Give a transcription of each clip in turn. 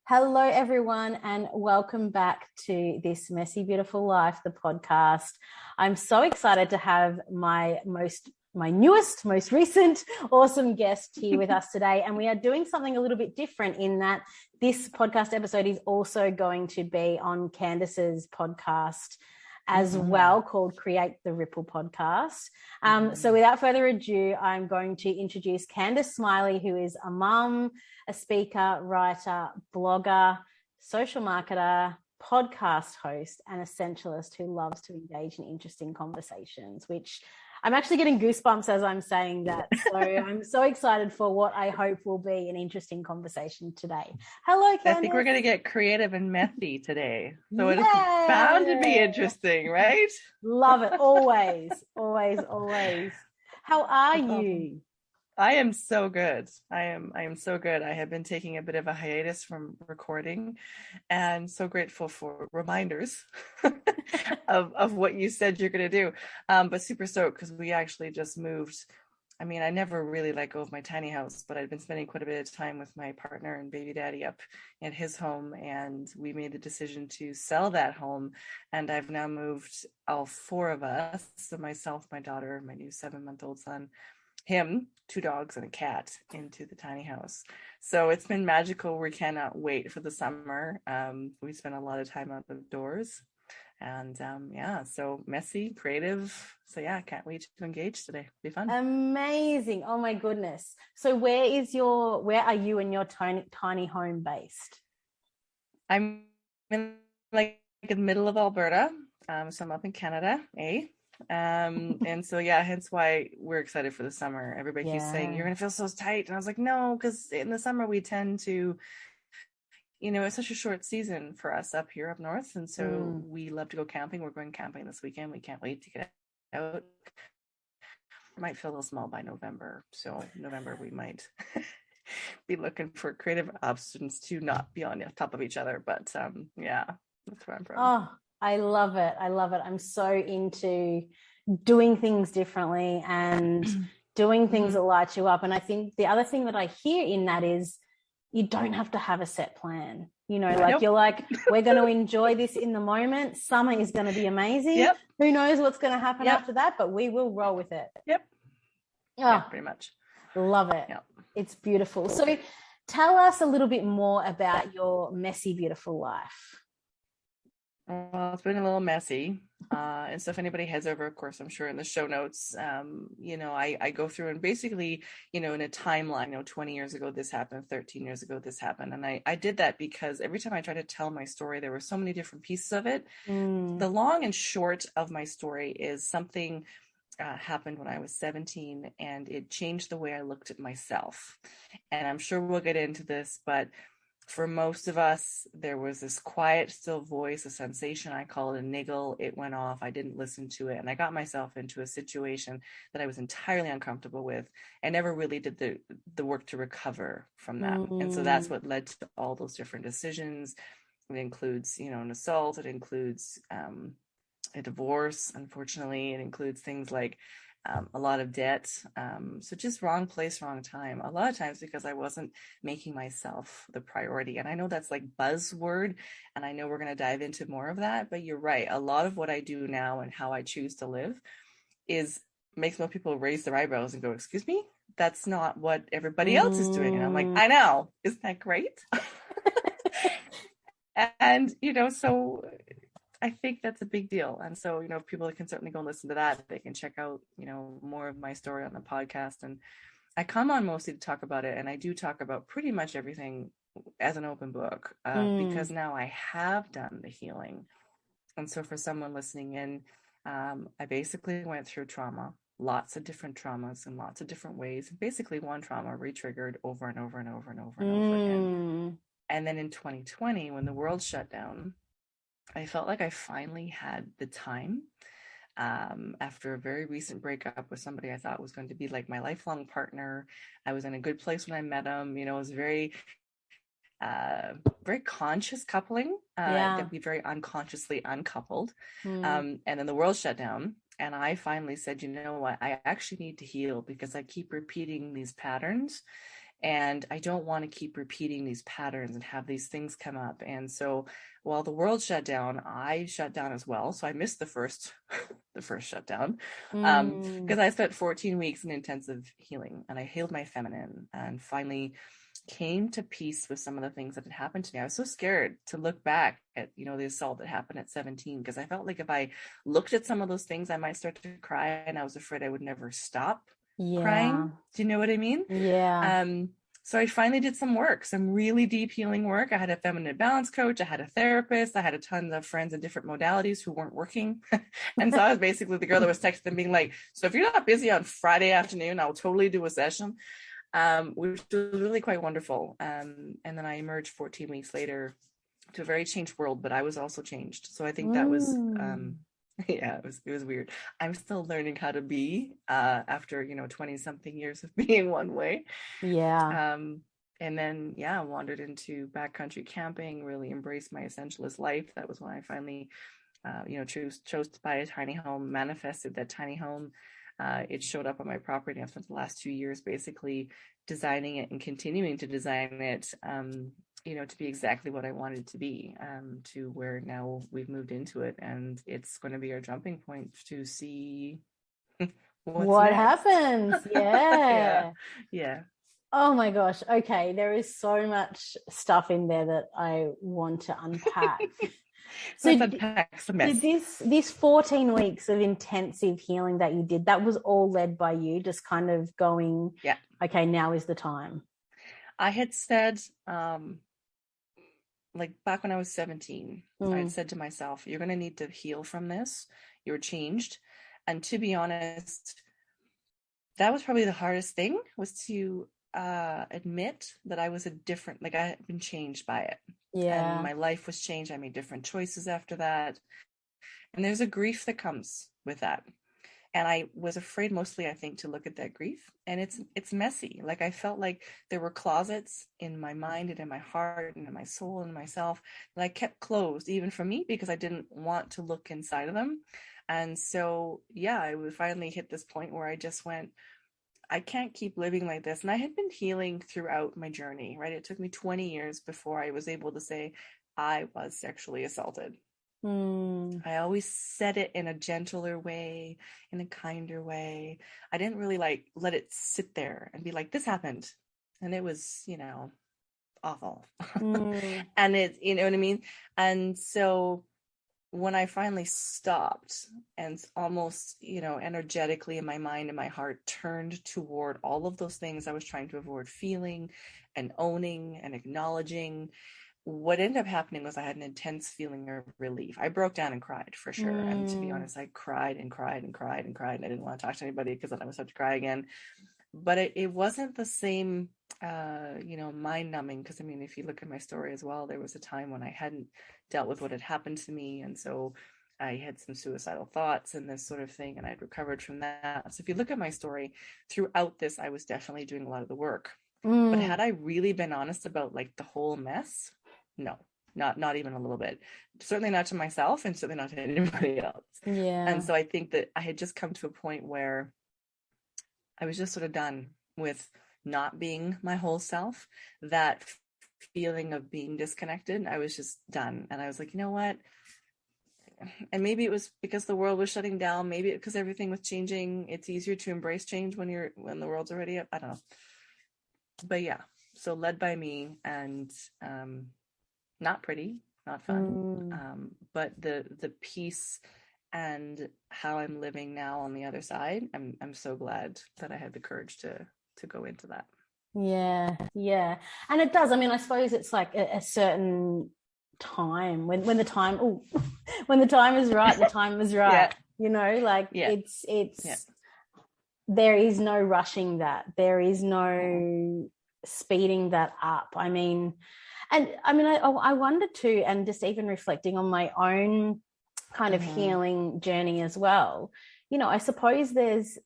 Hello, everyone, and welcome back to This Messy Beautiful Life, the podcast. I'm so excited to have my newest, most recent, awesome guest here with us today. And we are doing something a little bit different in that this podcast episode is also going to be on Candice's podcast as well, called Create the Ripple Podcast. So without further ado, I'm going to introduce Candice Smiley, who is a mum, a speaker, writer, blogger, social marketer, podcast host, and essentialist who loves to engage in interesting conversations, which I'm actually getting goosebumps as I'm saying that. So I'm so excited for what I hope will be an interesting conversation today. Hello, Candice. I think we're going to get creative and messy today. So it's bound to be interesting, right? Love it. Always, always, always. How are you? I am so good. I am so good. I have been taking a bit of a hiatus from recording and so grateful for reminders of what you said you're going to do. But super stoked because we actually just moved. I mean, I never really let go of my tiny house, but I've been spending quite a bit of time with my partner and baby daddy up at his home. And we made the decision to sell that home. And I've now moved all four of us, so myself, my daughter, my new 7-month-old son, him, 2 dogs and a cat, into the tiny house. So it's been magical. We cannot wait for the summer. We spent a lot of time out of doors. And so messy, creative. So yeah, can't wait to engage today. Be fun. Amazing. Oh my goodness. So where are you and your tiny home based? I'm in like the middle of Alberta. So I'm up in Canada, and so hence why we're excited for the summer. Everybody keeps saying you're gonna feel so tight, and I was like, no, because in the summer we tend to, it's such a short season for us up here up north, and so we love to go camping. We're going camping this weekend. We can't wait to get out. Might feel a little small by November, so November we might be looking for creative options to not be on top of each other, but that's where I'm from. Oh, I love it. I'm so into doing things differently and doing things that light you up. And I think the other thing that I hear in that is you don't have to have a set plan. You're like, we're going to enjoy this in the moment. Summer is going to be amazing. Yep. Who knows what's going to happen after that, but we will roll with it. Yep. Yeah, pretty much. Love it. Yep. It's beautiful. So tell us a little bit more about your messy, beautiful life. Well, it's been a little messy. And so if anybody heads over, of course, I'm sure in the show notes, I go through and basically, in a timeline, 20 years ago, this happened, 13 years ago, this happened. And I did that because every time I tried to tell my story, there were so many different pieces of it. The long and short of my story is something happened when I was 17, and it changed the way I looked at myself. And I'm sure we'll get into this, but for most of us, there was this quiet, still voice, a sensation. I call it a niggle. It went off. I didn't listen to it. And I got myself into a situation that I was entirely uncomfortable with. I never really did the work to recover from that. And so that's what led to all those different decisions. It includes, an assault. It includes a divorce, unfortunately. It includes things like a lot of debt. So just wrong place, wrong time. A lot of times because I wasn't making myself the priority. And I know that's like buzzword, and I know we're going to dive into more of that, but you're right. A lot of what I do now and how I choose to live makes most people raise their eyebrows and go, excuse me? That's not what everybody else is doing. And I'm like, I know. Isn't that great? And, so I think that's a big deal. And so, people can certainly go and listen to that. They can check out, more of my story on the podcast. And I come on mostly to talk about it. And I do talk about pretty much everything as an open book because now I have done the healing. And so for someone listening in, I basically went through trauma, lots of different traumas in lots of different ways. Basically one trauma re-triggered over and over and over and over and over again. And then in 2020, when the world shut down, I felt like I finally had the time after a very recent breakup with somebody I thought was going to be like my lifelong partner. I was in a good place when I met him. It was very, very conscious coupling that we very unconsciously uncoupled. And then the world shut down. And I finally said, you know what, I actually need to heal because I keep repeating these patterns. And I don't want to keep repeating these patterns and have these things come up. And so while the world shut down, I shut down as well. So I missed the first shutdown, because I spent 14 weeks in intensive healing, and I healed my feminine and finally came to peace with some of the things that had happened to me. I was so scared to look back at, the assault that happened at 17, because I felt like if I looked at some of those things, I might start to cry, and I was afraid I would never stop crying. Do you know what I mean? Yeah. So I finally did some work, some really deep healing work. I had a feminine balance coach. I had a therapist. I had a ton of friends in different modalities who weren't working. And so I was basically the girl that was texting them being like, so if you're not busy on Friday afternoon, I'll totally do a session, which was really quite wonderful. And then I emerged 14 weeks later to a very changed world, but I was also changed. So I think that was, yeah, it was weird. I'm still learning how to be after 20 something years of being one way. And then wandered into backcountry camping, really embraced my essentialist life. That was when I finally chose to buy a tiny home, manifested that tiny home. It showed up on my property. I've spent the last 2 years basically designing it and continuing to design it to be exactly what I wanted to be, to where now we've moved into it, and it's going to be our jumping point to see what happens. Yeah. Oh my gosh. Okay. There is so much stuff in there that I want to unpack. So did this 14 weeks of intensive healing that you did, that was all led by you, just kind of going, okay, now is the time? I had said, like back when I was 17, I had said to myself, you're going to need to heal from this. You're changed. And to be honest, that was probably the hardest thing, was to admit that I was I had been changed by it. And my life was changed. I made different choices after that. And there's a grief that comes with that. And I was afraid mostly, I think, to look at that grief. And it's messy. Like, I felt like there were closets in my mind and in my heart and in my soul and myself that I kept closed, even from me, because I didn't want to look inside of them. And so, I would finally hit this point where I just went, I can't keep living like this. And I had been healing throughout my journey, right? It took me 20 years before I was able to say I was sexually assaulted. I always said it in a gentler way, in a kinder way. I didn't really let it sit there and be like, this happened. And it was, awful. And it, you know what I mean? And so when I finally stopped and almost, energetically in my mind and my heart turned toward all of those things I was trying to avoid feeling and owning and acknowledging, what ended up happening was I had an intense feeling of relief. I broke down and cried, for sure. And to be honest, I cried and cried and cried and cried. And I didn't want to talk to anybody because then I would start to cry again. But it wasn't the same, mind numbing. Because, I mean, if you look at my story as well, there was a time when I hadn't dealt with what had happened to me. And so I had some suicidal thoughts and this sort of thing, and I'd recovered from that. So if you look at my story, throughout this, I was definitely doing a lot of the work. But had I really been honest about the whole mess? No, not even a little bit. Certainly not to myself, and certainly not to anybody else. And so I think that I had just come to a point where I was just sort of done with not being my whole self. That feeling of being disconnected, I was just done. And I was like, you know what? And maybe it was because the world was shutting down. Maybe because everything was changing. It's easier to embrace change when the world's already up. I don't know. But so led by me, and not pretty, not fun, but the peace and how I'm living now on the other side, I'm so glad that I had the courage to go into that. And it does. I mean, I suppose it's like a certain time when the time when the time is right, the time is right. It's there is no rushing that. There is no speeding that up. I mean, I wonder too, and just even reflecting on my own kind of healing journey as well, I suppose there's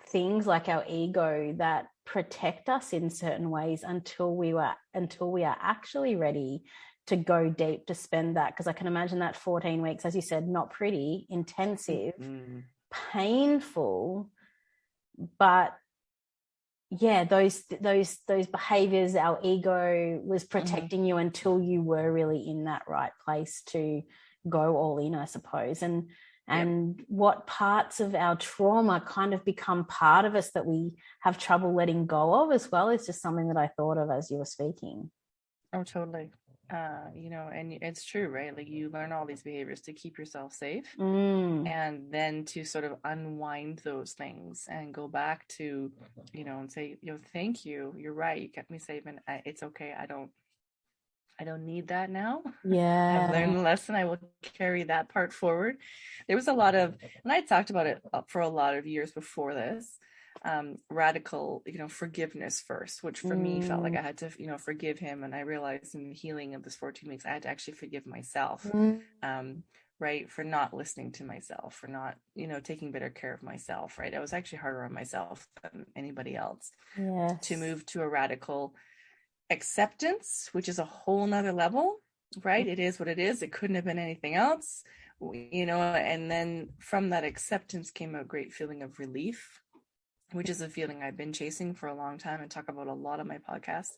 things like our ego that protect us in certain ways until we are actually ready to go deep, to spend that. Because I can imagine that 14 weeks, as you said, not pretty, intensive, painful, but those behaviors, our ego was protecting you until you were really in that right place to go all in, I suppose. And what parts of our trauma kind of become part of us that we have trouble letting go of as well is just something that I thought of as you were speaking. Oh, totally. And it's true, right? Like you learn all these behaviors to keep yourself safe, and then to sort of unwind those things and go back to, and say, thank you. You're right. You kept me safe, and it's okay. I don't need that now. Yeah. I've learned the lesson. I will carry that part forward. There was a lot of, and I talked about it for a lot of years before this, radical, forgiveness first, which for me felt like I had to, forgive him. And I realized in the healing of this 14 weeks, I had to actually forgive myself, right, for not listening to myself, for not, taking better care of myself, right? I was actually harder on myself than anybody else. To move to a radical acceptance, which is a whole nother level, right? It is what it is. It couldn't have been anything else, and then from that acceptance came a great feeling of relief, which is a feeling I've been chasing for a long time and talk about a lot on my podcast.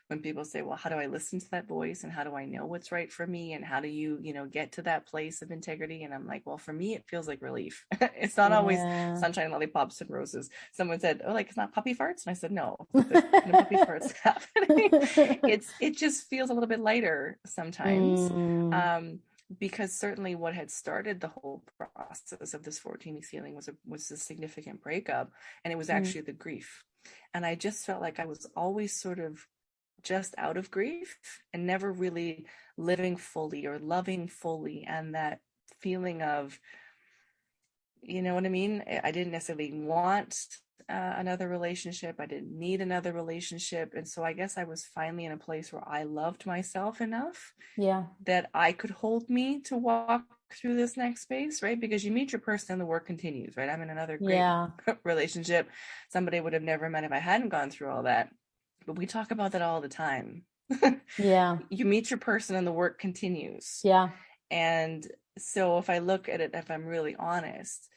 When people say, well, how do I listen to that voice, and how do I know what's right for me, and how do you, get to that place of integrity? And I'm like, well, for me, it feels like relief. It's not always sunshine, lollipops, and roses. Someone said, oh, like it's not puppy farts, and I said, no puppy farts happening. It just feels a little bit lighter sometimes. Because certainly what had started the whole process of this 14 weeks healing was a significant breakup, and it was actually the grief. And I just felt like I was always sort of just out of grief and never really living fully or loving fully. And that feeling of, you know what I mean? I didn't necessarily want another relationship. I didn't need another relationship. And so I guess I was finally in a place where I loved myself enough that I could hold me to walk through this next phase, right? Because you meet your person and the work continues, right? I'm in another great relationship. Somebody I would have never met if I hadn't gone through all that. But we talk about that all the time. You meet your person and the work continues. And so if I look at it, if I'm really honest,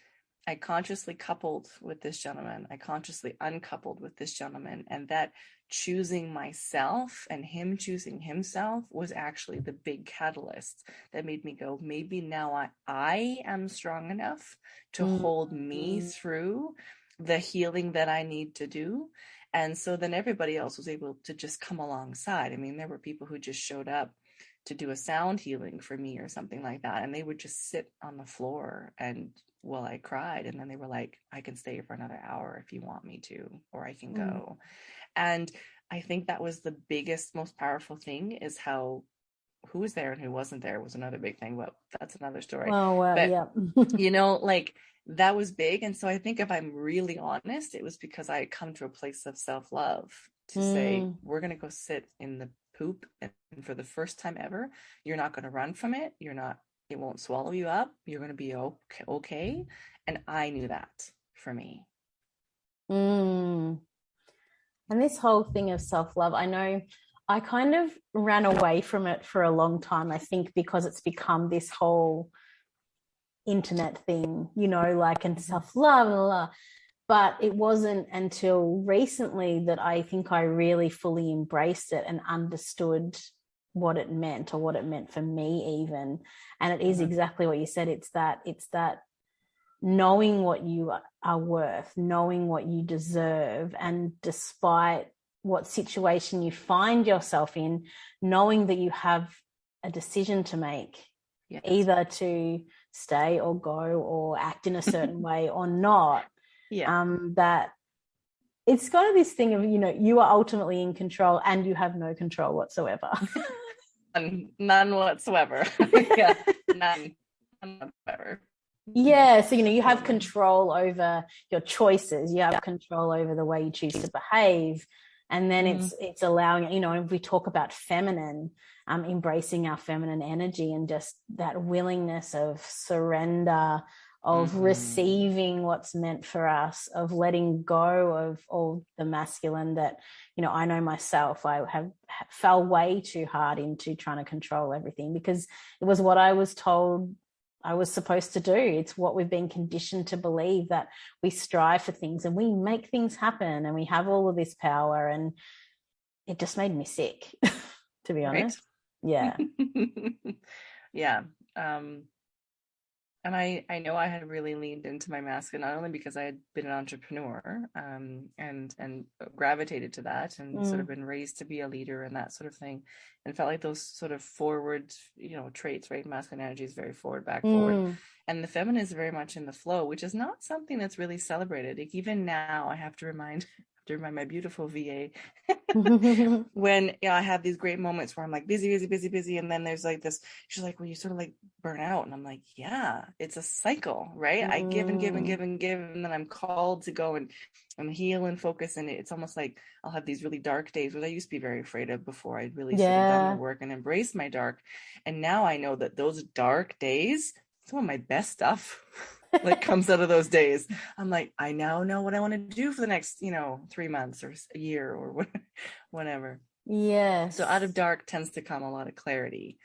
I consciously coupled with this gentleman. I consciously uncoupled with this gentleman. And that choosing myself and him choosing himself was actually the big catalyst that made me go, maybe now I am strong enough to hold me through the healing that I need to do. And so then everybody else was able to just come alongside. I mean, there were people who just showed up to do a sound healing for me or something like that. And they would just sit on the floor and I cried. And then they were like, I can stay here for another hour if you want me to, or I can go. And I think that was the biggest, most powerful thing, is how who was there and who wasn't there was another big thing. But that's another story. Like that was big. And so I think if I'm really honest, it was because I had come to a place of self-love to say, we're going to go sit in the poop. And for the first time ever, you're not going to run from it. It won't swallow you up. You're going to be okay. And I knew that for me. And this whole thing of self-love, I know I kind of ran away from it for a long time, I think, because it's become this whole internet thing, and self-love, blah, blah, blah. But it wasn't until recently that I think I really fully embraced it and understood what it meant, or what it meant for me even. And it is exactly what you said. It's that knowing what you are worth, knowing what you deserve, and despite what situation you find yourself in, knowing that you have a decision to make, either to stay or go or act in a certain way or not. That it's kind of this thing of, you are ultimately in control and you have no control whatsoever. None whatsoever. None whatsoever. So you have control over your choices, you have control over the way you choose to behave, and then it's allowing, if we talk about feminine, embracing our feminine energy and just that willingness of surrender, of receiving what's meant for us, of letting go of all the masculine that, I know myself, I have fell way too hard into trying to control everything, because it was what I was told I was supposed to do. It's what we've been conditioned to believe, that we strive for things and we make things happen and we have all of this power. And it just made me sick, to be honest. Yeah. Yeah. And I know I had really leaned into my masculine, not only because I had been an entrepreneur, and gravitated to that, and sort of been raised to be a leader and that sort of thing, and felt like those sort of forward, traits, right? Masculine energy is very forward, back, forward, and the feminine is very much in the flow, which is not something that's really celebrated. Like, even now, I have to remind my beautiful VA when I have these great moments where I'm like busy, and then there's like this, she's like, well, you sort of like burn out, and I'm like, yeah, it's a cycle, right? I give and give and give and give, and then I'm called to go and heal and focus, and it's almost like I'll have these really dark days, which I used to be very afraid of before I'd really sort of done the work and embraced my dark, and now I know that those dark days, some of my best stuff like comes out of those days. I'm like, I now know what I want to do for the next 3 months or a year or whatever. So out of dark tends to come a lot of clarity.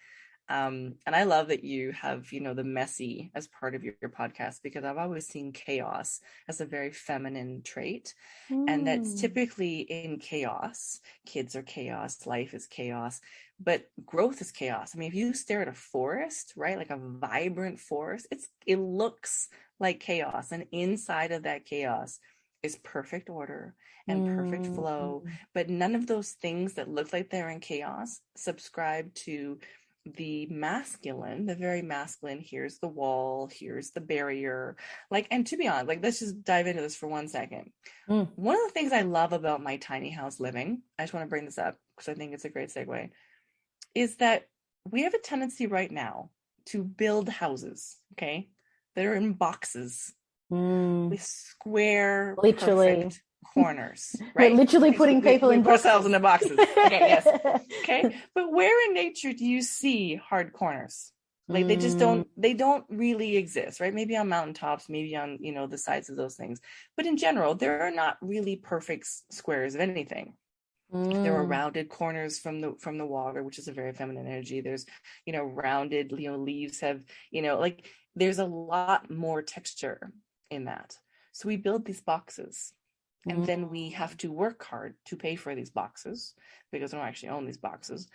And I love that you have the messy as part of your podcast, because I've always seen chaos as a very feminine trait, and that's typically in chaos. Kids are chaos, life is chaos, but growth is chaos. I mean, if you stare at a forest, right, like a vibrant forest, it looks like chaos, and inside of that chaos is perfect order and perfect flow. But none of those things that look like they're in chaos subscribe to the masculine, the very masculine. Here's the wall, here's the barrier. Like, and to be honest, like, let's just dive into this for 1 second. One of the things I love about my tiny house living, I just want to bring this up because I think it's a great segue, is that we have a tendency right now to build houses, okay, that are in boxes with square, literally perfect corners, right? We're literally putting people in boxes. Ourselves in the boxes. Okay, yes. Okay, but where in nature do you see hard corners? Like, they just don't really exist, right? Maybe on mountaintops, maybe on the sides of those things, but in general, there are not really perfect squares of anything. There are rounded corners from the water, which is a very feminine energy. There's rounded leaves have like, there's a lot more texture in that. So we build these boxes, and then we have to work hard to pay for these boxes because we don't actually own these boxes.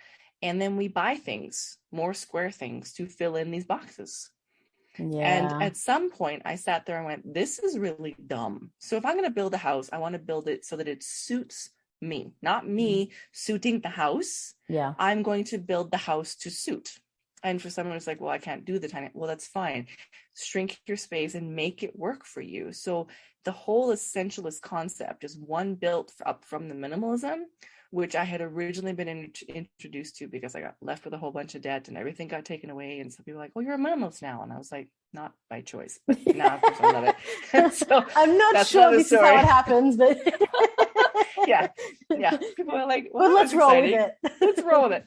And then we buy things, more square things, to fill in these boxes. And at some point I sat there and went, this is really dumb. So if I'm going to build a house, I want to build it so that it suits me, not me suiting the house. I'm going to build the house to suit. And for someone who's like, well, I can't do the tiny, well, that's fine. Shrink your space and make it work for you. So the whole essentialist concept is one built up from the minimalism, which I had originally been introduced to because I got left with a whole bunch of debt and everything got taken away. And so people were like, oh, you're a minimalist now. And I was like, not by choice, but now of course I love it. So I'm not sure this is how it happens, but yeah. People are like, well, let's roll with it. Let's roll with it.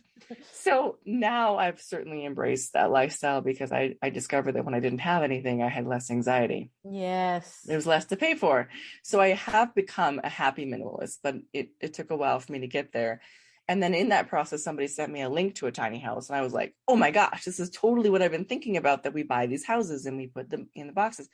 So now I've certainly embraced that lifestyle because I discovered that when I didn't have anything, I had less anxiety. Yes. There was less to pay for. So I have become a happy minimalist, but it took a while for me to get there. And then in that process, somebody sent me a link to a tiny house. And I was like, oh my gosh, this is totally what I've been thinking about, that we buy these houses and we put them in the boxes.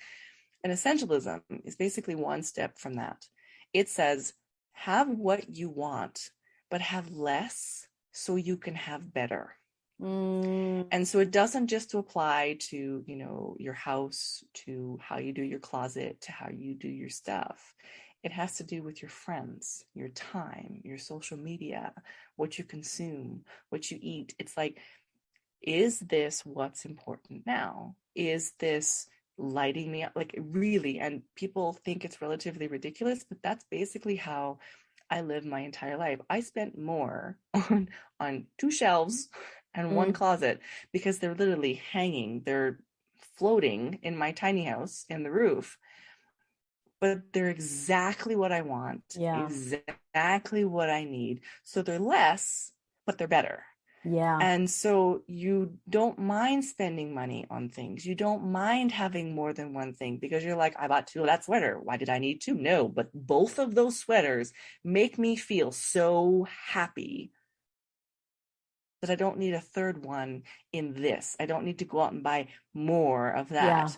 And essentialism is basically one step from that. It says, have what you want, but have less so you can have better. And so it doesn't just apply to, your house, to how you do your closet, to how you do your stuff. It has to do with your friends, your time, your social media, what you consume, what you eat. It's like, is this what's important now? Is this lighting me up? Like, really? And people think it's relatively ridiculous, but that's basically how I lived my entire life. I spent more on 2 shelves and 1 closet because they're literally hanging. They're floating in my tiny house in the roof. But they're exactly what I want, exactly what I need. So they're less, but they're better. Yeah. And so you don't mind spending money on things. You don't mind having more than one thing because you're like, I bought 2 of that sweater. Why did I need 2? No, but both of those sweaters make me feel so happy but I don't need a third one in this. I don't need to go out and buy more of that. Yeah.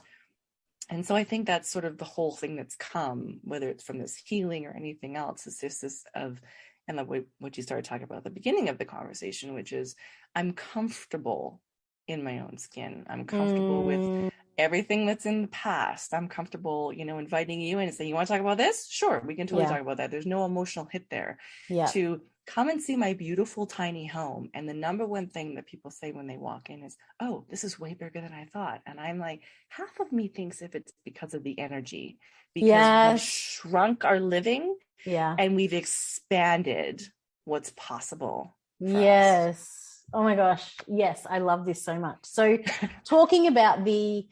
And so I think that's sort of the whole thing that's come, whether it's from this healing or anything else, is just this of, and what you started talking about at the beginning of the conversation, which is I'm comfortable in my own skin. I'm comfortable with everything that's in the past. I'm comfortable, inviting you in and saying, you want to talk about this? Sure, we can totally talk about that. There's no emotional hit there. To come and see my beautiful tiny home. And the number one thing that people say when they walk in is, oh, this is way bigger than I thought. And I'm like, half of me thinks if it's because of the energy, because we shrunk our living and we've expanded what's possible. Yes. Oh my gosh. Yes. I love this so much. So talking about the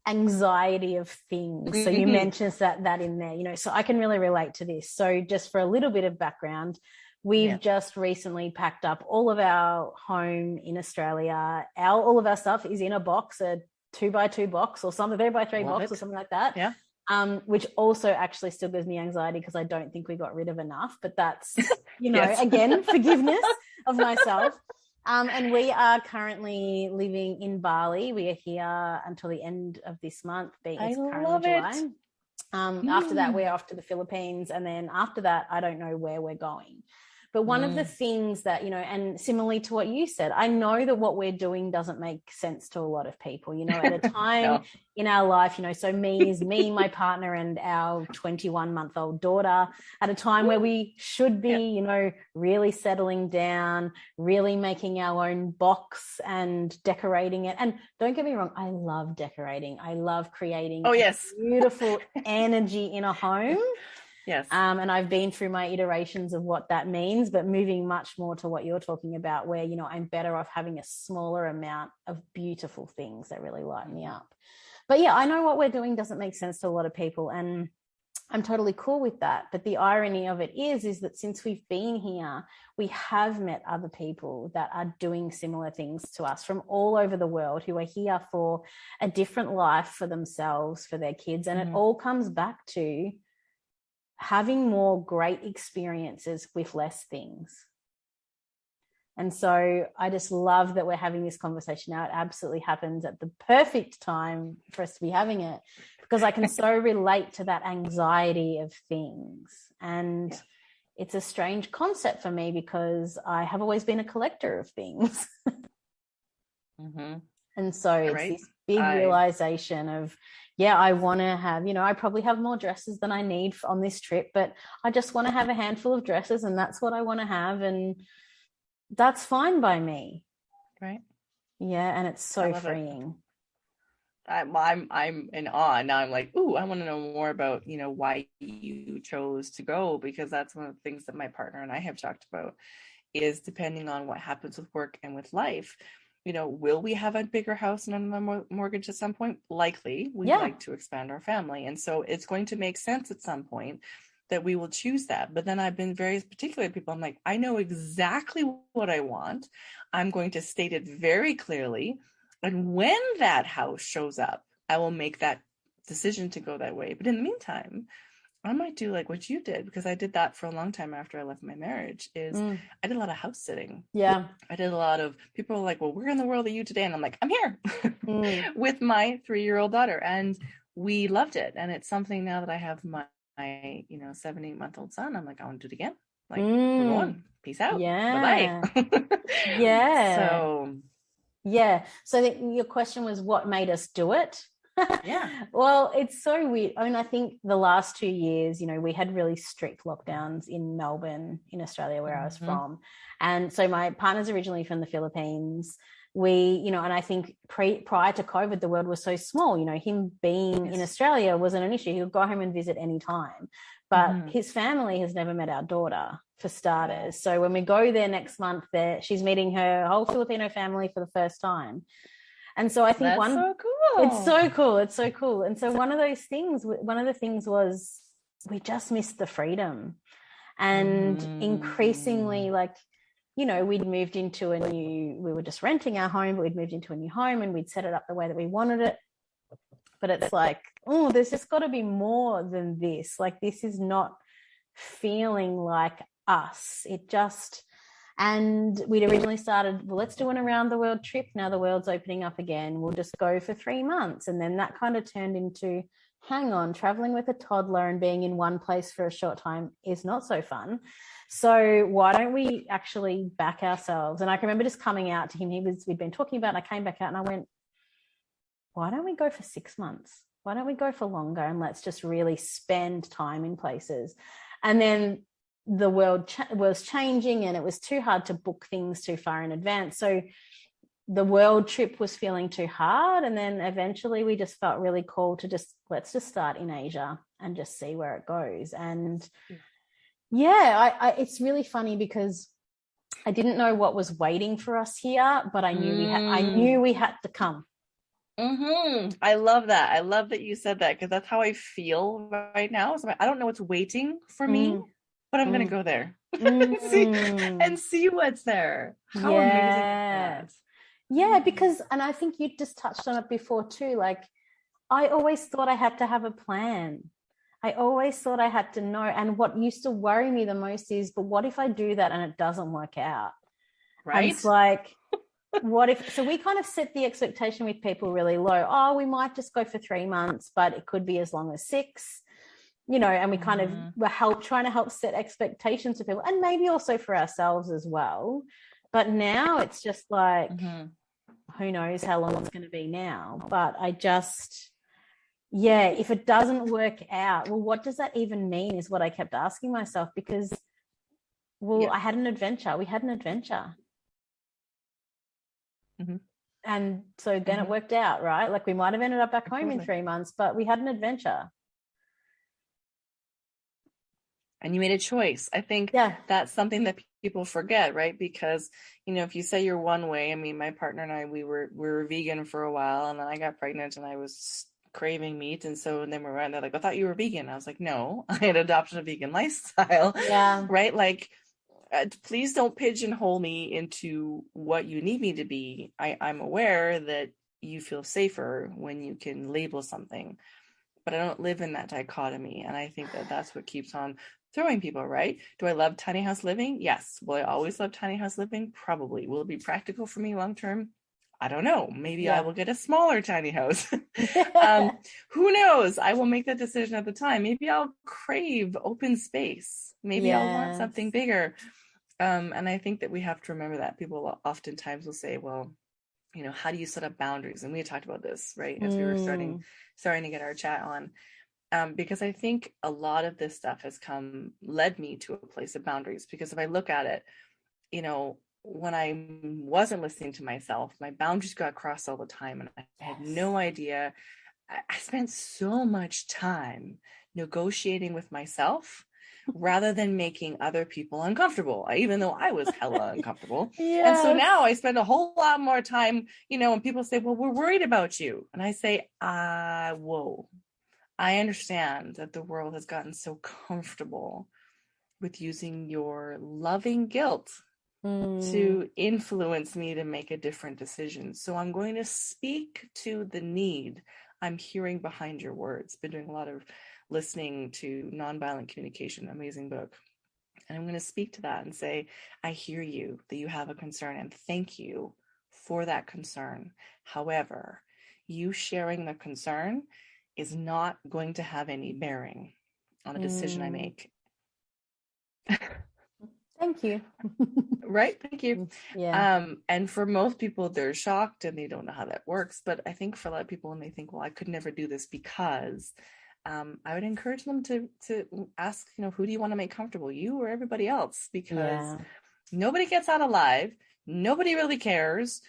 anxiety of things. So you mentioned that in there, so I can really relate to this. So just for a little bit of background, we've just recently packed up all of our home in Australia. All of our stuff is in a box, a 2x2 box or something, 3x3 box or something like that. Yeah. Which also actually still gives me anxiety because I don't think we got rid of enough, but that's, again, forgiveness of myself. And we are currently living in Bali. We are here until the end of this month, being it's currently July. After that, we're off to the Philippines. And then after that, I don't know where we're going. But one of the things that, and similarly to what you said, I know that what we're doing doesn't make sense to a lot of people, at a time in our life, so me, my partner and our 21-month-old daughter at a time where we should be, really settling down, really making our own box and decorating it. And don't get me wrong, I love decorating. I love creating beautiful energy in a home. Yes. And I've been through my iterations of what that means, but moving much more to what you're talking about, where, I'm better off having a smaller amount of beautiful things that really light me up. But yeah, I know what we're doing doesn't make sense to a lot of people, and I'm totally cool with that. But the irony of it is that since we've been here, we have met other people that are doing similar things to us from all over the world, who are here for a different life for themselves, for their kids. And it all comes back to having more great experiences with less things. And so I just love that we're having this conversation now. It absolutely happens at the perfect time for us to be having it, because I can so relate to that anxiety of things. And it's a strange concept for me because I have always been a collector of things. And so it's this big realization of, I want to have, I probably have more dresses than I need on this trip, but I just want to have a handful of dresses and that's what I want to have. And that's fine by me. Right. Yeah. And it's so freeing. I'm in awe. Now I'm like, ooh, I want to know more about, why you chose to go, because that's one of the things that my partner and I have talked about is, depending on what happens with work and with life, will we have a bigger house and another mortgage at some point? Likely. We'd like to expand our family. And so it's going to make sense at some point that we will choose that. But then I've been very particular with people. I'm like, I know exactly what I want. I'm going to state it very clearly. And when that house shows up, I will make that decision to go that way. But in the meantime, I might do like what you did, because I did that for a long time after I left my marriage, is I did a lot of house sitting. Yeah. I did a lot of, people are like, well, where in the world are you today? And I'm like, I'm here with my 3-year-old daughter. And we loved it. And it's something now that I have my 7-8-month-old son, I'm like, I want to do it again. Like, we're going. Peace out. Yeah. Bye-bye. So your question was, what made us do it? Yeah. Well, it's so weird. I mean, I think the last 2 years, we had really strict lockdowns in Melbourne, in Australia, where I was from. And so my partner's originally from the Philippines. We, and I think prior to COVID, the world was so small, him being in Australia wasn't an issue. He could go home and visit any time. But his family has never met our daughter, for starters. So when we go there next month, she's meeting her whole Filipino family for the first time. And so I think so cool. It's so cool. It's so cool. And so one of the things was we just missed the freedom. And increasingly, we'd moved into we were just renting our home, but we'd moved into a new home and we'd set it up the way that we wanted it. But it's like, oh, there's just got to be more than this. Like, this is not feeling like us. It just, And we'd originally started, well, let's do an around the world trip. Now the world's opening up again. We'll just go for 3 months. And then that kind of turned into, hang on, traveling with a toddler and being in one place for a short time is not so fun. So why don't we actually back ourselves? And I can remember just coming out to him. We'd been talking about it, and I came back out and I went, why don't we go for 6 months? Why don't we go for longer? And let's just really spend time in places. And then the world was changing, and it was too hard to book things too far in advance. So the world trip was feeling too hard. And then eventually we just felt really cool to let's just start in Asia and just see where it goes. And it's really funny because I didn't know what was waiting for us here, but I knew we had to come. I love that. I love that you said that, because that's how I feel right now. So I don't know what's waiting for me, but I'm going to go there and see what's there. How amazing is that? Yeah, because, and I think you just touched on it before too, like I always thought I had to have a plan. I always thought I had to know. And what used to worry me the most is, but what if I do that and it doesn't work out? Right. And it's like, what if, so we kind of set the expectation with people really low. Oh, we might just go for 3 months, but it could be as long as 6, and we kind of were trying to help set expectations for people, and maybe also for ourselves as well. But now it's just like, who knows how long it's going to be now. But I just, if it doesn't work out, well, what does that even mean is what I kept asking myself, because, I had an adventure. We had an adventure. And so then it worked out, right? Like we might have ended up back home in 3 months, but we had an adventure. And you made a choice. I think that's something that people forget, right? Because, if you say you're one way, I mean, my partner and I, we were vegan for a while, and then I got pregnant and I was craving meat. And so then we're around there like, I thought you were vegan. I was like, no, I had adopted a vegan lifestyle. Yeah. Right? Like, please don't pigeonhole me into what you need me to be. I'm aware that you feel safer when you can label something, but I don't live in that dichotomy. And I think that that's what keeps on throwing people, right? Do I love tiny house living? Yes. Will I always love tiny house living? Probably. Will it be practical for me long term? I don't know. Maybe I will get a smaller tiny house. Who knows? I will make that decision at the time. Maybe I'll crave open space. Maybe I'll want something bigger. And I think that we have to remember that people oftentimes will say, well, how do you set up boundaries? And we had talked about this, right? As we were starting to get our chat on. Because I think a lot of this stuff has led me to a place of boundaries. Because if I look at it, when I wasn't listening to myself, my boundaries got crossed all the time, and I had no idea. I spent so much time negotiating with myself rather than making other people uncomfortable, even though I was hella uncomfortable. And so now I spend a whole lot more time, when people say, well, we're worried about you. And I say, whoa, I understand that the world has gotten so comfortable with using your loving guilt to influence me to make a different decision. So I'm going to speak to the need I'm hearing behind your words. Been doing a lot of listening to Nonviolent Communication, amazing book. And I'm going to speak to that and say, I hear you, that you have a concern, and thank you for that concern. However, you sharing the concern is not going to have any bearing on the decision I make. Thank you. Right? Thank you. Yeah. And for most people, they're shocked and they don't know how that works. But I think for a lot of people, when they think, well, I could never do this because, I would encourage them to ask, who do you want to make comfortable, you or everybody else? Because nobody gets out alive. Nobody really cares.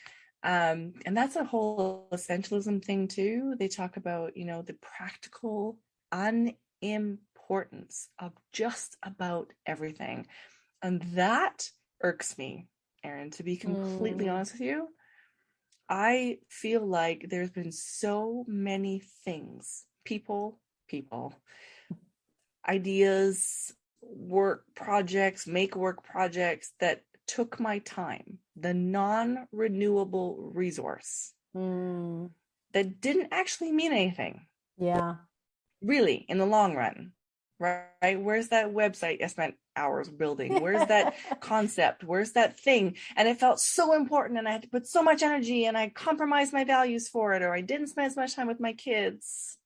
And that's a whole essentialism thing too. They talk about, the practical unimportance of just about everything. And that irks me, Erin, to be completely honest with you. I feel like there's been so many things, people, ideas, work projects, make work projects that took my time, the non-renewable resource that didn't actually mean anything. Yeah. Really, in the long run, right? Where's that website I spent hours building? Where's that concept? Where's that thing? And it felt so important, and I had to put so much energy, and I compromised my values for it, or I didn't spend as much time with my kids.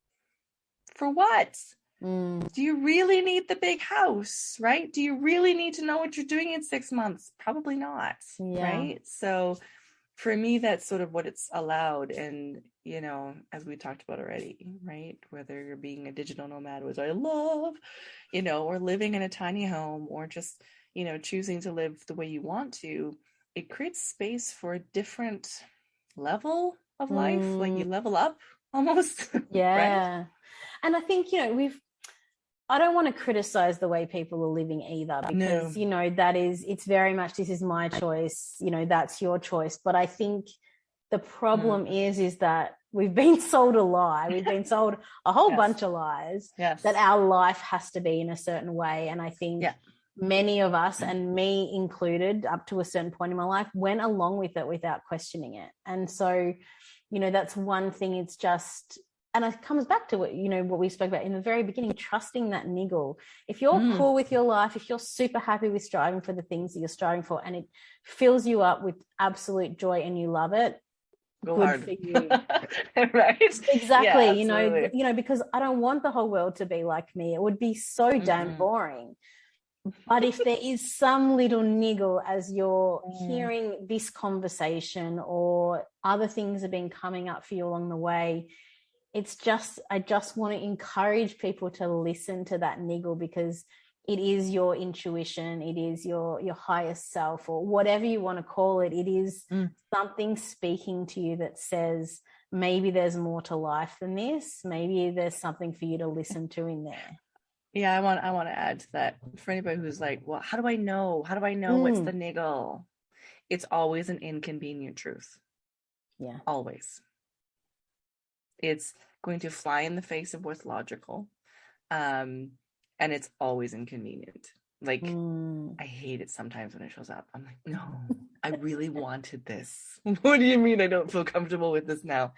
For what? Do you really need the big house, right? Do you really need to know what you're doing in 6 months? Probably not, right? So for me, that's sort of what it's allowed. And, you know, as we talked about already, right? Whether you're being a digital nomad, which I love, you know, or living in a tiny home, or just, you know, choosing to live the way you want to, it creates space for a different level of life. Like you level up almost. Yeah. Right? And I think, you know, I don't want to criticize the way people are living either, because, you know, it's very much, this is my choice, you know, that's your choice. But I think the problem is that we've been sold a lie. We've been sold a whole bunch of lies that our life has to be in a certain way. And I think many of us, and me included, up to a certain point in my life, went along with it without questioning it. And so, you know, that's one thing. It's just, and it comes back to what, you know, what we spoke about in the very beginning, trusting that niggle. If you're cool with your life, if you're super happy with striving for the things that you're striving for, and it fills you up with absolute joy and you love it, good hard for you. Right? Exactly. Yeah, you know, because I don't want the whole world to be like me. It would be so damn boring. But if there is some little niggle as you're hearing this conversation, or other things have been coming up for you along the way, I just want to encourage people to listen to that niggle, because it is your intuition, it is your highest self, or whatever you want to call it. It is something speaking to you that says, maybe there's more to life than this. Maybe there's something for you to listen to in there. Yeah, I want to add to that, for anybody who's like, well, how do I know? How do I know what's the niggle? It's always an inconvenient truth. Yeah. Always. It's going to fly in the face of what's logical. And it's always inconvenient. Like, I hate it sometimes when it shows up. I'm like, no, I really wanted this. What do you mean I don't feel comfortable with this now?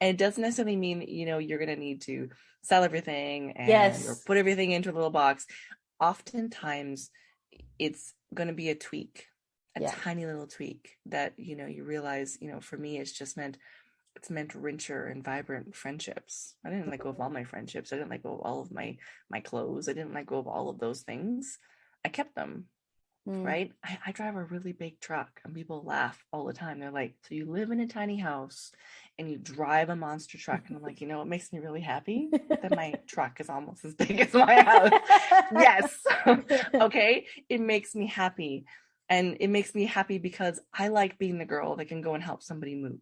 And it doesn't necessarily mean, you know, you're going to need to sell everything and or put everything into a little box. Oftentimes, it's going to be a tweak, a tiny little tweak that, you know, you realize, you know, for me, it's meant richer and vibrant friendships. I didn't let go of all my friendships. I didn't let go of all of my clothes. I didn't let go of all of those things. I kept them, right? I drive a really big truck, and people laugh all the time. They're like, so you live in a tiny house and you drive a monster truck? And I'm like, you know, it makes me really happy that my truck is almost as big as my house. Yes. Okay. It makes me happy. And it makes me happy because I like being the girl that can go and help somebody move.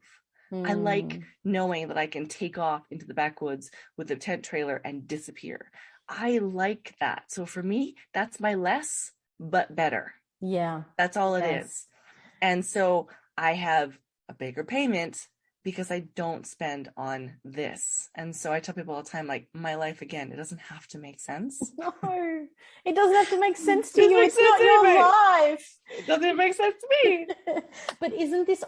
I like knowing that I can take off into the backwoods with a tent trailer and disappear. I like that. So for me, that's my less but better. Yeah. That's all it is. And so I have a bigger payment because I don't spend on this. And so I tell people all the time, like, my life, again, it doesn't have to make sense. No, it doesn't have to make sense to you. It's not your life. It doesn't make sense to me. But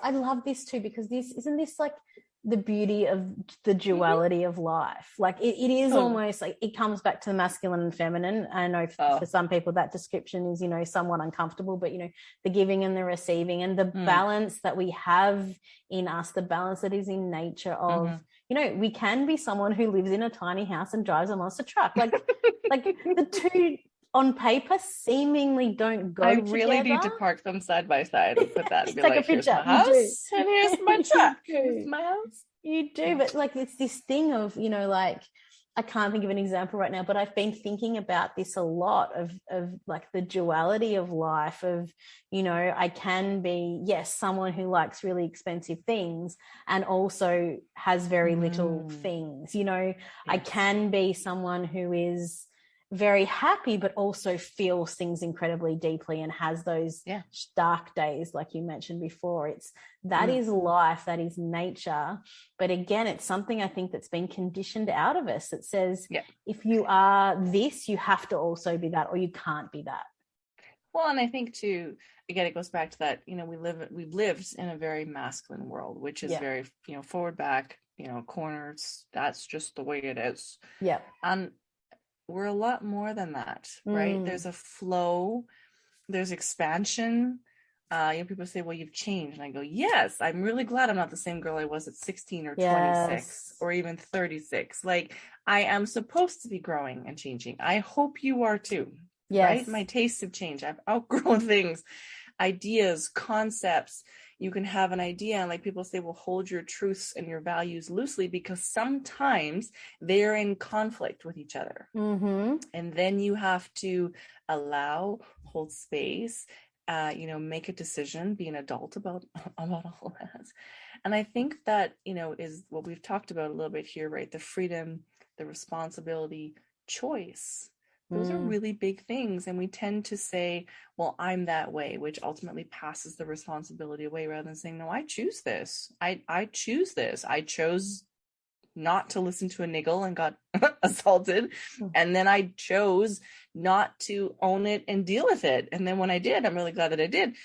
I love this too, because isn't this like the beauty of the duality of life? Like it is almost like it comes back to the masculine and feminine. I know for some people that description is, you know, somewhat uncomfortable, but, you know, the giving and the receiving, and the balance that we have in us, the balance that is in nature of, you know, we can be someone who lives in a tiny house and drives a monster truck. Like the two on paper seemingly don't go together. I really need to park them side by side and put that and be take like, a picture. Here's my house and here's my truck. Here's my house. You do, but like it's this thing of, you know, like I can't think of an example right now, but I've been thinking about this a lot of like the duality of life of, you know, I can be, yes, someone who likes really expensive things and also has very little things, you know. I can be someone who is very happy but also feels things incredibly deeply and has those dark days like you mentioned before. That is life, that is nature. But again, it's something I think that's been conditioned out of us that says if you are this, you have to also be that, or you can't be that. Well, and I think too, again, it goes back to that, you know, we've lived in a very masculine world, which is very, you know, forward, back, you know, corners. That's just the way it is. Yeah. And we're a lot more than that, right? There's a flow, there's expansion. People say, well, you've changed. And I go, yes, I'm really glad I'm not the same girl I was at 16 or 26 or even 36. Like, I am supposed to be growing and changing. I hope you are too, right? My tastes have changed. I've outgrown things, ideas, concepts. You can have an idea, and like people say, well, hold your truths and your values loosely, because sometimes they're in conflict with each other. And then you have to allow, hold space, make a decision, be an adult about all that. And I think that, is what we've talked about a little bit here, right? The freedom, the responsibility, choice. Those are really big things. And we tend to say, well, I'm that way, which ultimately passes the responsibility away, rather than saying, no, I choose this. I choose this. I chose not to listen to a niggle and got assaulted. And then I chose not to own it and deal with it. And then when I did, I'm really glad that I did.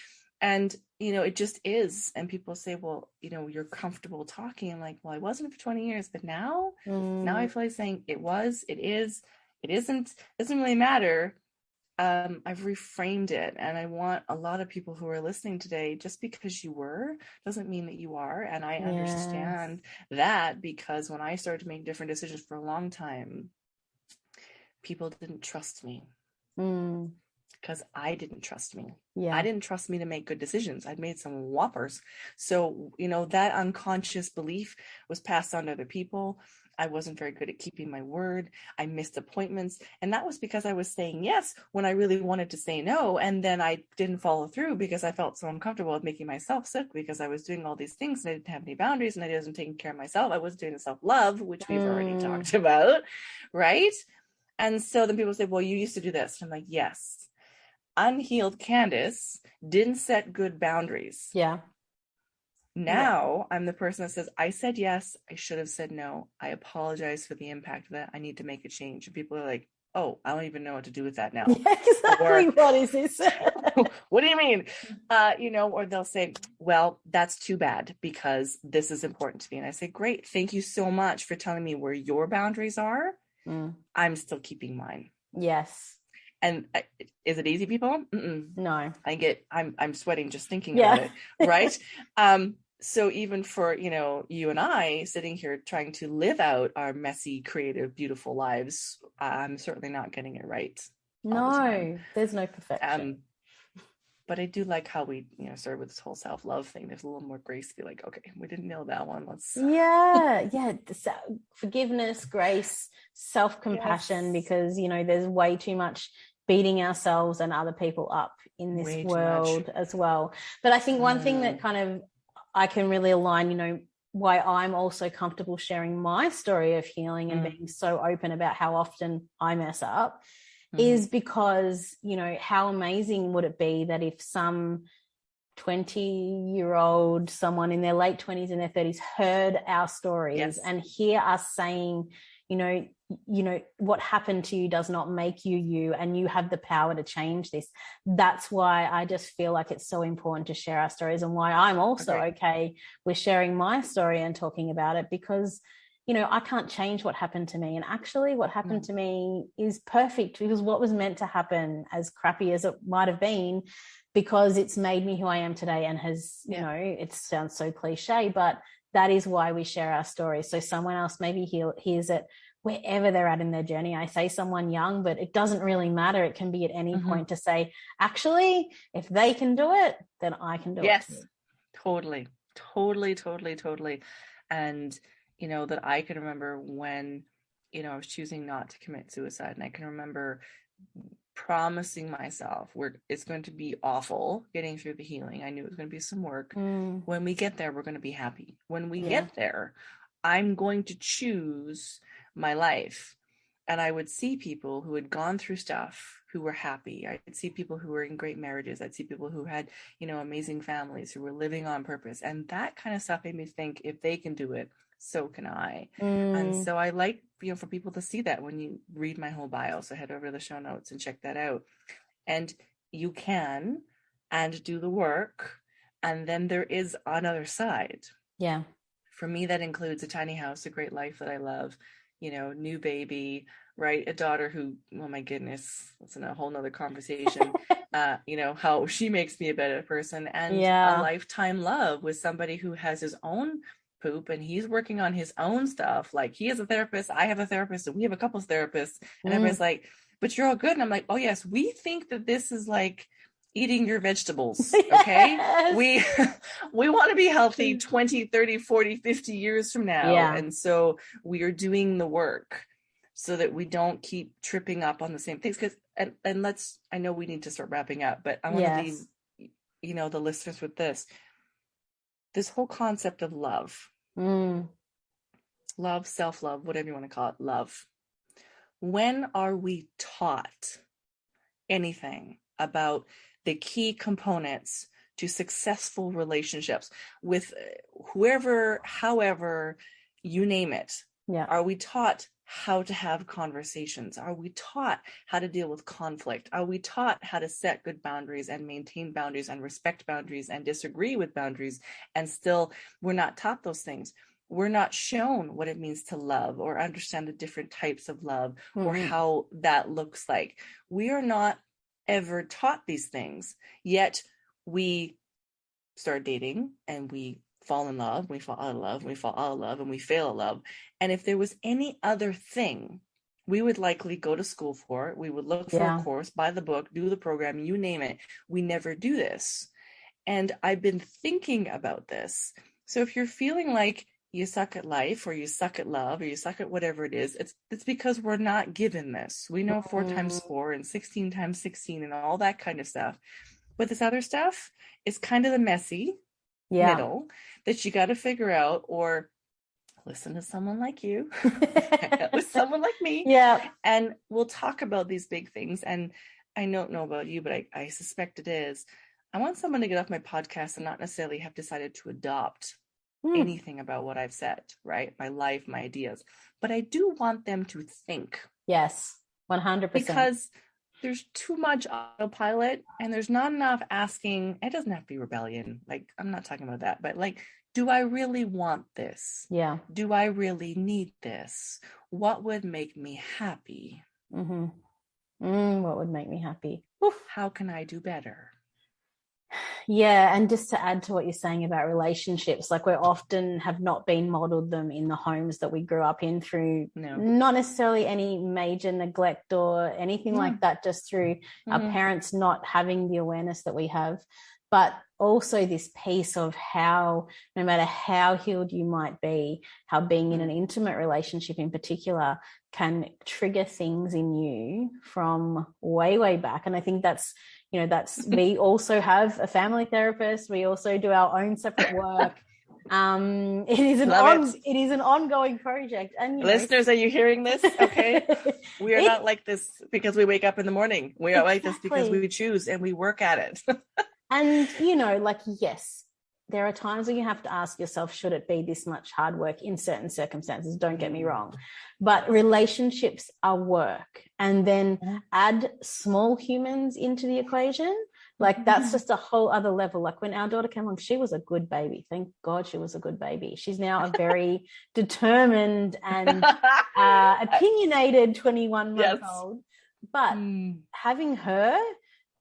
And, it just is. And people say, well, you're comfortable talking. I'm like, well, I wasn't for 20 years, but now I feel like saying it was, it is, it isn't, doesn't really matter. I've reframed it, and I want a lot of people who are listening today, just because you were doesn't mean that you are. And I understand that, because when I started to make different decisions for a long time, people didn't trust me because I didn't trust me. I didn't trust me to make good decisions. I'd made some whoppers. So, that unconscious belief was passed on to other people. I wasn't very good at keeping my word. I missed appointments. And that was because I was saying yes when I really wanted to say no. And then I didn't follow through because I felt so uncomfortable with making myself sick, because I was doing all these things and I didn't have any boundaries and I wasn't taking care of myself. I was doing the self-love, which we've already talked about, right? And so then people say, well, you used to do this. And I'm like, yes. Unhealed Candice didn't set good boundaries. Now I'm the person that says, I said yes, I should have said no. I apologize for the impact of that. I need to make a change. And people are like, oh, I don't even know what to do with that now. Exactly. What is this? What do you mean? Or they'll say, well, that's too bad because this is important to me. And I say, great. Thank you so much for telling me where your boundaries are. I'm still keeping mine. Yes. And is it easy, people? No. I'm sweating just thinking about it. Right. So even for, you and I sitting here trying to live out our messy, creative, beautiful lives, I'm certainly not getting it right. No, there's no perfection. But I do like how we, started with this whole self-love thing. There's a little more grace to be like, okay, we didn't nail that one. Let's. Forgiveness, grace, self-compassion, because, there's way too much beating ourselves and other people up in this world as well. But I think one thing that kind of I can really align, why I'm also comfortable sharing my story of healing and being so open about how often I mess up is because, how amazing would it be that if some 20-year-old, someone in their late 20s and their 30s heard our stories and hear us saying, what happened to you does not make you you, and you have the power to change this. That's why I just feel like it's so important to share our stories, and why I'm also okay with sharing my story and talking about it, because I can't change what happened to me. And actually what happened to me is perfect, because what was meant to happen, as crappy as it might have been, because it's made me who I am today, and has, it sounds so cliche, but that is why we share our stories. So someone else maybe hears it wherever they're at in their journey. I say someone young, but it doesn't really matter. It can be at any point to say, actually, if they can do it, then I can do it. Yes, totally. And, that I can remember when, I was choosing not to commit suicide. And I can remember promising myself it's going to be awful getting through the healing. I knew it was going to be some work. When we get there, we're going to be happy. When we get there, I'm going to choose my life. And I would see people who had gone through stuff who were happy. I'd see people who were in great marriages. I'd see people who had, amazing families, who were living on purpose. And that kind of stuff made me think, if they can do it, so can I. And so I like, for people to see that when you read my whole bio. So head over to the show notes and check that out. And you can, and do the work. And then there is another side. For me, that includes a tiny house, a great life that I love, new baby, right? A daughter who, oh my goodness, that's in a whole nother conversation. How she makes me a better person, and a lifetime love with somebody who has his own poop and he's working on his own stuff. Like, he has a therapist, I have a therapist, and we have a couples therapist, and everybody's like, but you're all good. And I'm like, oh yes, we think that this is like eating your vegetables. Okay. Yes. We want to be healthy 20, 30, 40, 50 years from now. Yeah. And so we are doing the work so that we don't keep tripping up on the same things. I know we need to start wrapping up, but I want to leave, the listeners with this whole concept of love, love, self-love, whatever you want to call it, love. When are we taught anything about the key components to successful relationships with whoever, however, you name it? Yeah. Are we taught how to have conversations? Are we taught how to deal with conflict? Are we taught how to set good boundaries and maintain boundaries and respect boundaries and disagree with boundaries? And still, we're not taught those things. We're not shown what it means to love or understand the different types of love or how that looks like. We are not ever taught these things, yet we start dating and we fall in love, we fall out of love, we fall out of love, and we fail at love. And if there was any other thing, we would likely go to school for it. We would look for a course, buy the book, do the program, you name it. We never do this. And I've been thinking about this. So if you're feeling like you suck at life, or you suck at love, or you suck at whatever it is, it's because we're not given this. We know 4 times 4 and 16 times 16 and all that kind of stuff. But this other stuff is kind of the messy middle that you got to figure out, or listen to someone like you, with someone like me. Yeah. And we'll talk about these big things. And I don't know about you, but I suspect it is. I want someone to get off my podcast and not necessarily have decided to adopt anything about what I've said, right? My life, my ideas. But I do want them to think. Yes, 100%. Because there's too much autopilot and there's not enough asking. It doesn't have to be rebellion. Like, I'm not talking about that, but like, do I really want this? Yeah. Do I really need this? What would make me happy? What would make me happy? Oof. How can I do better? Yeah, and just to add to what you're saying about relationships, like, we often have not been modeled them in the homes that we grew up in through not necessarily any major neglect or anything like that, just through our parents not having the awareness that we have. But also this piece of how, no matter how healed you might be, how being in an intimate relationship in particular can trigger things in you from way, way back. And I think that's we also have a family therapist. We also do our own separate work. It is an ongoing project. And listeners, are you hearing this? Okay. We are not like this because we wake up in the morning. We are like this because we choose and we work at it. And, yes, there are times when you have to ask yourself, should it be this much hard work in certain circumstances? Don't get me wrong. But relationships are work. And then add small humans into the equation. Like, that's just a whole other level. Like, when our daughter came along, she was a good baby. Thank God she was a good baby. She's now a very determined and opinionated 21-month-old. But having her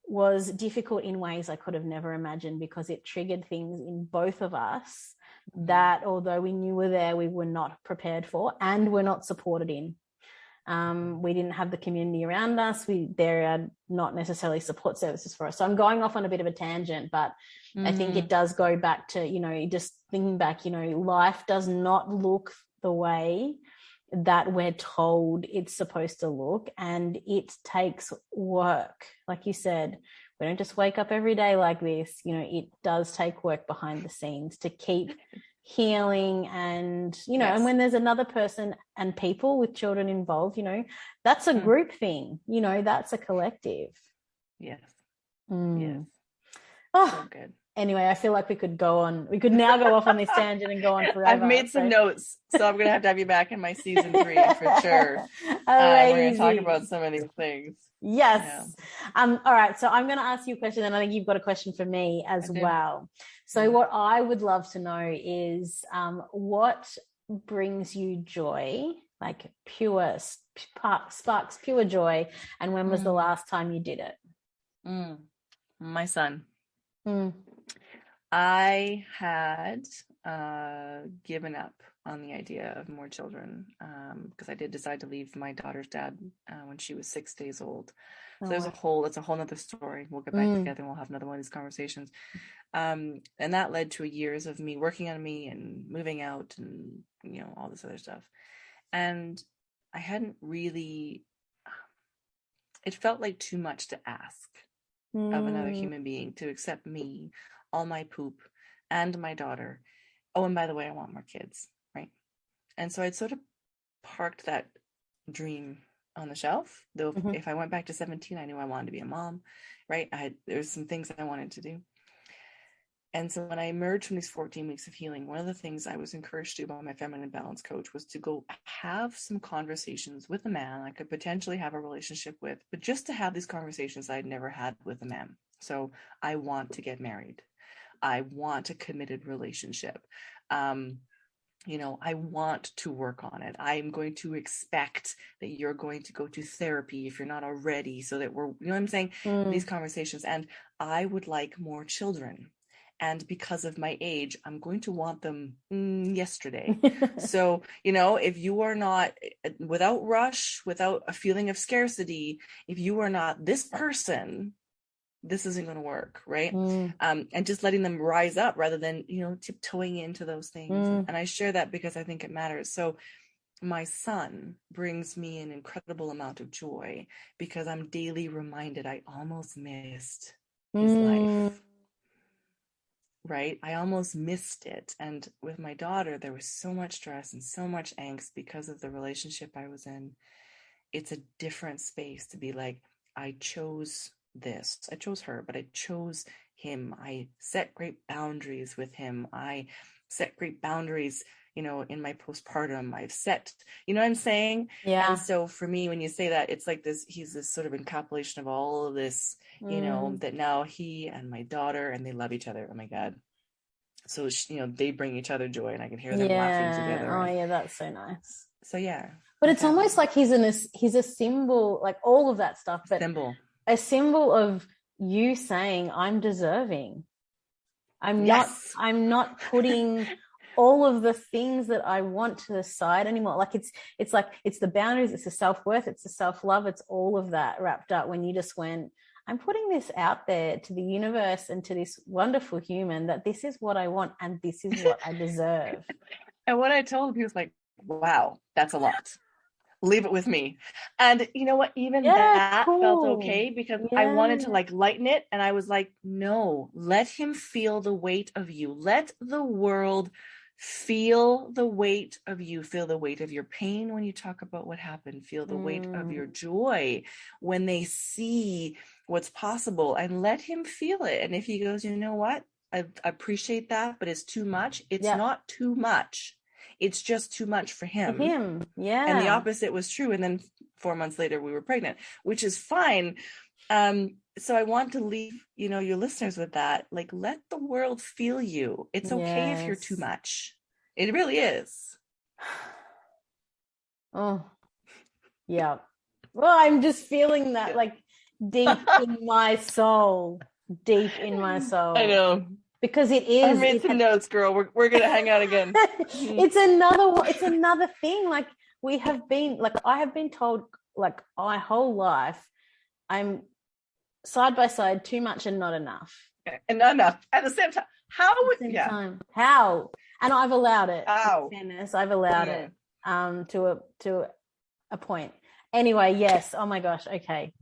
was difficult in ways I could have never imagined, because it triggered things in both of us that, although we knew were there, we were not prepared for and were not supported in. We didn't have the community around us. There are not necessarily support services for us. So I'm going off on a bit of a tangent, but I think it does go back to, just thinking back, life does not look the way that we're told it's supposed to look, and it takes work. Like you said, we don't just wake up every day like this. It does take work behind the scenes to keep healing, and and when there's another person and people with children involved, that's a group thing, that's a collective. Yes. Yes. Oh, so good. Anyway, I feel like we could now go off on this tangent and go on forever. I've made some notes, so I'm going to have you back in my season 3 for sure. We're going to talk about some of these things. Yes. Yeah. All right. So I'm going to ask you a question, and I think you've got a question for me as well. So what I would love to know is what brings you joy? like pure sparks, pure joy? And when was the last time you did it? My son. Mm. I had given up on the idea of more children because I did decide to leave my daughter's dad when she was 6 days old. So that's a whole nother story. We'll get back together and we'll have another one of these conversations. And that led to years of me working on me and moving out and, you know, all this other stuff. And I hadn't really, it felt like too much to ask of another human being to accept me, all my poop, and my daughter. Oh, and by the way, I want more kids, right? And so I'd sort of parked that dream on the shelf. Though if I went back to 17, I knew I wanted to be a mom, right? There's some things that I wanted to do. And so when I emerged from these 14 weeks of healing, one of the things I was encouraged to do by my feminine balance coach was to go have some conversations with a man I could potentially have a relationship with, but just to have these conversations I'd never had with a man. So I want to get married. I want a committed relationship. You know, I want to work on it. I'm going to expect that you're going to go to therapy if you're not already, so that we're, you know what I'm saying? These conversations. And I would like more children. And because of my age, I'm going to want them yesterday. So, you know, if you are not, without rush, without a feeling of scarcity, if you are not this person, this isn't going to work, right? And just letting them rise up rather than, you know, tiptoeing into those things. And I share that because I think it matters. So my son brings me an incredible amount of joy because I'm daily reminded I almost missed his life. Right? I almost missed it. And with my daughter, there was so much stress and so much angst because of the relationship I was in. It's a different space to be like, I chose this. I chose her, but I chose him. I set great boundaries with him. I set great boundaries, you know, in my postpartum. I've set, you know what I'm saying? Yeah. And so for me, when you say that, it's like this, he's this sort of encapsulation of all of this, you know, that now he and my daughter, and they love each other. Oh my God. So, you know, they bring each other joy and I can hear them laughing together. Oh yeah, that's so nice. So yeah. But it's almost like he's a symbol, like all of that stuff, but a symbol of you saying, I'm deserving. I'm not putting all of the things that I want to the side anymore. Like it's like, it's the boundaries, it's the self-worth, it's the self-love, it's all of that wrapped up when you just went, I'm putting this out there to the universe and to this wonderful human that this is what I want and this is what I deserve. And what I told him, he was like, wow, that's a lot. Leave it with me. And you know what? Even that felt okay because I wanted to like lighten it. And I was like, no, let him feel the weight of you. Let the world feel the weight of you. Feel the weight of your pain when you talk about what happened. Feel the weight of your joy when they see what's possible, and let him feel it. And if he goes, you know what? I appreciate that, but it's too much. It's not too much. It's just too much for him. Yeah. And the opposite was true. And then 4 months later, we were pregnant, which is fine. So I want to leave, you know, your listeners with that. Like, let the world feel you. It's okay if you're too much. It really is. Oh, yeah. Well, I'm just feeling that like deep in my soul. Deep in my soul. I know. Because it is. I made some notes, girl. We're gonna hang out again. It's another thing. Like I have been told like my whole life, I'm side by side, too much and not enough. And not enough at the same time. How? And I've allowed it. How? In fairness, I've allowed it to a point. Anyway, yes. Oh my gosh. Okay.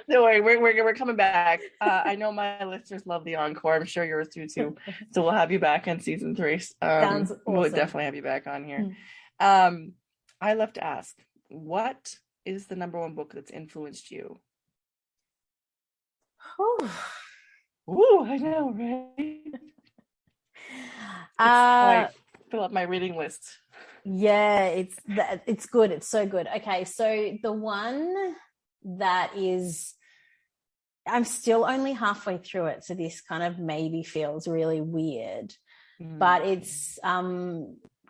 Don't worry, we're coming back. I know my listeners love the encore. I'm sure yours do too. So we'll have you back on season 3. Sounds awesome. We'll definitely have you back on here. I love to ask, what is the number one book that's influenced you? Ooh, I know, right? I fill up my reading list. Yeah, it's good. It's so good. Okay, so the one that is, I'm still only halfway through it, so this kind of maybe feels really weird, but it's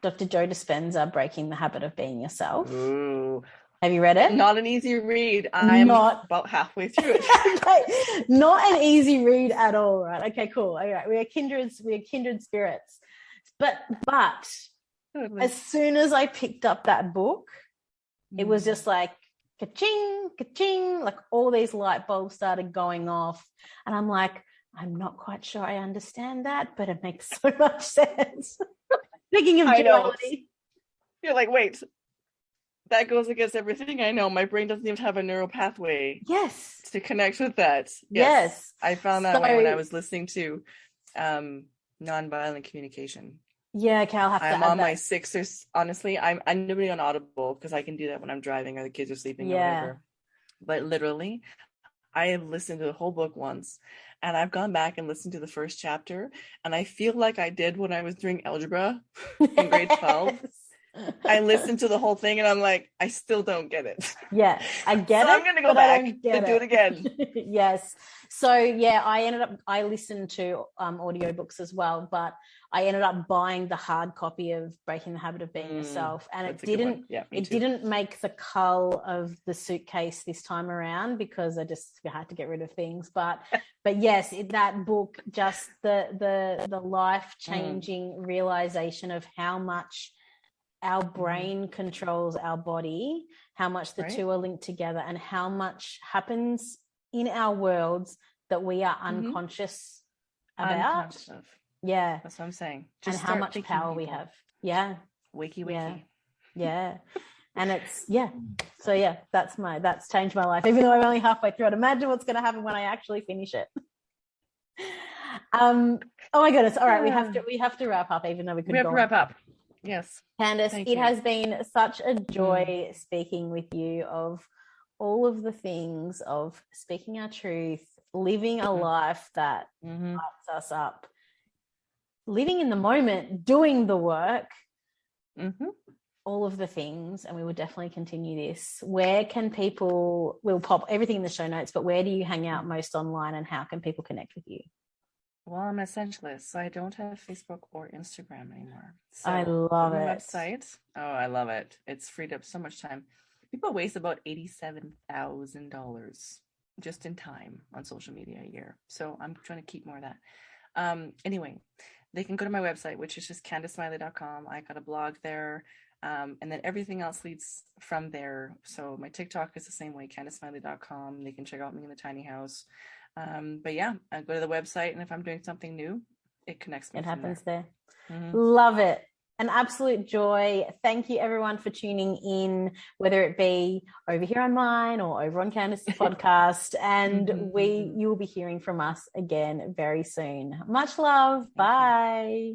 Dr. Joe Dispenza, Breaking the Habit of Being Yourself. Ooh. Have you read it? Not an easy read. I'm about halfway through it. Not an easy read at all, right? Okay, cool. All right. We are kindred spirits. But Totally. as soon as I picked up that book, it was just like ka-ching, ka-ching, like all these light bulbs started going off. And I'm like, I'm not quite sure I understand that, but it makes so much sense. Speaking of duality. You're like, wait, that goes against everything I know. My brain doesn't even have a neural pathway. Yes. To connect with that. Yes. I found that way when I was listening to nonviolent communication. Yeah, okay, I'll have to I'm add on that. my 6 or honestly, I'm nobody on Audible because I can do that when I'm driving or the kids are sleeping or whatever. But literally, I have listened to the whole book once, and I've gone back and listened to the first chapter, and I feel like I did when I was doing algebra in grade 12. I listened to the whole thing, and I'm like, I still don't get it. Yeah, I get so it. I'm going to go back and do it again. Yes. So yeah, I listened to audiobooks as well, but I ended up buying the hard copy of Breaking the Habit of Being Yourself, and it didn't make the cull of the suitcase this time around because I just had to get rid of things. But yes, that book, just the life changing realization of how much our brain controls our body, how much the two are linked together, and how much happens in our worlds that we are unconscious about. Yeah. That's what I'm saying. Just and how much power we have. Yeah. Wakey. Yeah. And it's, So yeah, that's changed my life. Even though I'm only halfway through it, imagine what's going to happen when I actually finish it. Oh my goodness. All right. We have to wrap up, even though we have to wrap up. Yes. Candice, it has been such a joy speaking with you of all of the things of speaking our truth, living a life that lights us up, living in the moment, doing the work, all of the things. And we will definitely continue this. Where can people, we'll pop everything in the show notes, but where do you hang out most online and how can people connect with you? Well, I'm essentialist, so I don't have Facebook or Instagram anymore. So I love it. Website. Oh, I love it. It's freed up so much time. People waste about $87,000 just in time on social media a year. So I'm trying to keep more of that. Anyway, they can go to my website, which is just CandiceSmiley.com. I got a blog there. And then everything else leads from there. So my TikTok is the same way, CandiceSmiley.com. They can check out me in the tiny house. But yeah, I go to the website, and if I'm doing something new, it connects me. It happens there. Love it. An absolute joy. Thank you everyone for tuning in, whether it be over here on mine or over on Candice's podcast. And you will be hearing from us again very soon. Much love. Bye.